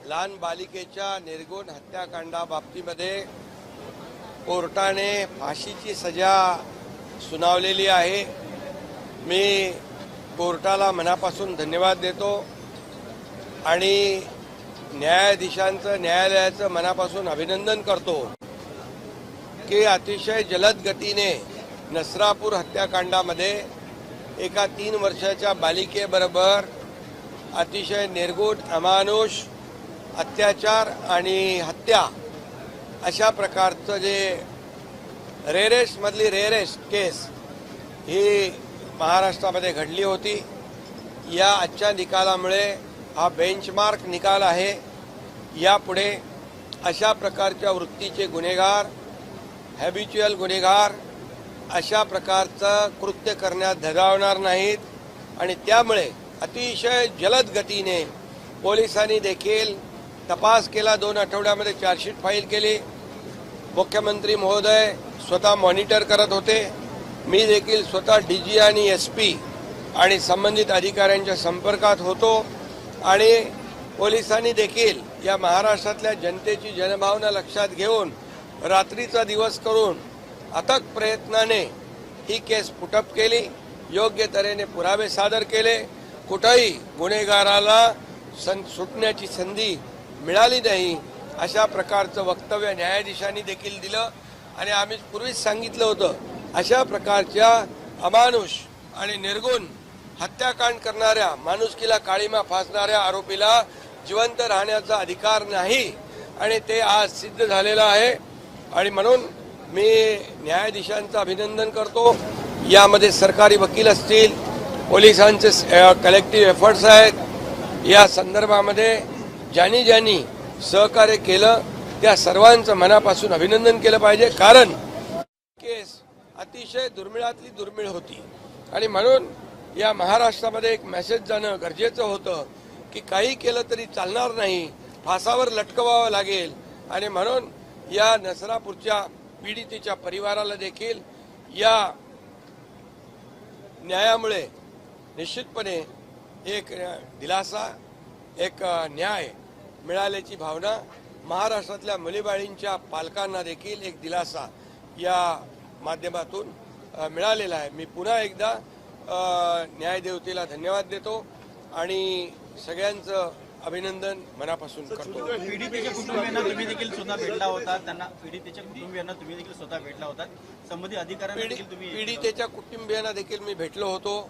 लहान बालिकेच्या निर्गुण हत्याकांडाबाबतीमध्ये कोर्टाने फाशीची सजा सुनावलेली आहे। मी कोर्टाला मनापासून धन्यवाद देतो आणि न्यायाधीशांचं न्यायालयाचं मनापासून अभिनंदन करतो की अतिशय जलद गतीने नसरापूर हत्याकांडामध्ये एका 3 वर्षाच्या बालिकेबरोबर अतिशय निर्गुण अमानुष अत्याचार आणि हत्या अशा प्रकारचं जे रेअरेस्ट मधली रेअरेस्ट केस ही महाराष्ट्रामध्ये घडली होती। या आजच्या निकालामुळे हा बेंचमार्क निकाल आहे। यापुढे अशा प्रकारच्या वृत्तीचे गुन्हेगार, हॅबिच्युअल गुन्हेगार अशा प्रकारचं कृत्य करण्यात धगावणार नाहीत आणि त्यामुळे अतिशय जलद गतीने पोलिसांनी देखील तपास केला। 2 आठवड्यामध्ये चार्जशीट फाईल केली। मुख्यमंत्री महोदय स्वतः मॉनिटर करत होते। मी देखील स्वतः डीजी आणि एसपी आणि संबंधित अधिकाऱ्यांच्या संपर्कात होतो आणि पोलिसांनी देखील या महाराष्ट्रातल्या जनतेची जनभावना लक्षात घेऊन रात्रीचा दिवस करून अथक प्रयत्नाने ही केस पुटअप केली। योग्य तऱ्हेने पुरावे सादर केले। कुठेही गुन्हेगाराला सुटण्याची संधी मिळाली नाही अशा प्रकारचं वक्तव्य न्यायाधीशांनी देखील दिलं आणि आम्ही पूर्वीच सांगितलं होतं अशा प्रकारच्या अमानुष आणि निर्गुण हत्याकांड करणाऱ्या, माणुसकीला काळीमा फासणाऱ्या आरोपीला जिवंत राहण्याचा अधिकार नाही आणि ते आज सिद्ध झालेलं आहे आणि म्हणून मी न्यायाधीशांचं अभिनंदन करतो। यामध्ये सरकारी वकील असतील, पोलिसांचे कलेक्टिव्ह एफर्ट्स आहेत। या संदर्भामध्ये ज्यांनी सहकार्य केलं त्या सर्वांचं मनापासून अभिनंदन केलं पाहिजे, कारण केस अतिशय दुर्मिळातली दुर्मिळ होती आणि म्हणून या महाराष्ट्रामध्ये एक मेसेज जाणं गरजेचं होतं की काही केलं तरी चालणार नाही, फासावर लटकवावं लागेल आणि म्हणून या नसरापूरच्या पीडितेच्या परिवाराला देखील या न्यायामुळे निश्चितपणे एक दिलासा, एक न्याय मिळाल्याची भावना, महाराष्ट्रातल्या मुलीबाळींच्या पालकांना देखील एक दिलासा या माध्यमातून मिळालेला आहे। मी पुन्हा एकदा न्यायदेवतेला धन्यवाद देतो आणि सगळ्यांचं अभिनंदन मनापासून करतो। पीडितेच्या कुटुंबियांना तुम्ही देखील स्वतः भेटला होता, त्यांना पीडितेच्या कुटुंबियांना तुम्ही देखील स्वतः भेटला होता, संबंधित अधिकाऱ्यांना देखील तुम्ही पीडितेच्या कुटुंबियांना देखील मी भेटलो होतो।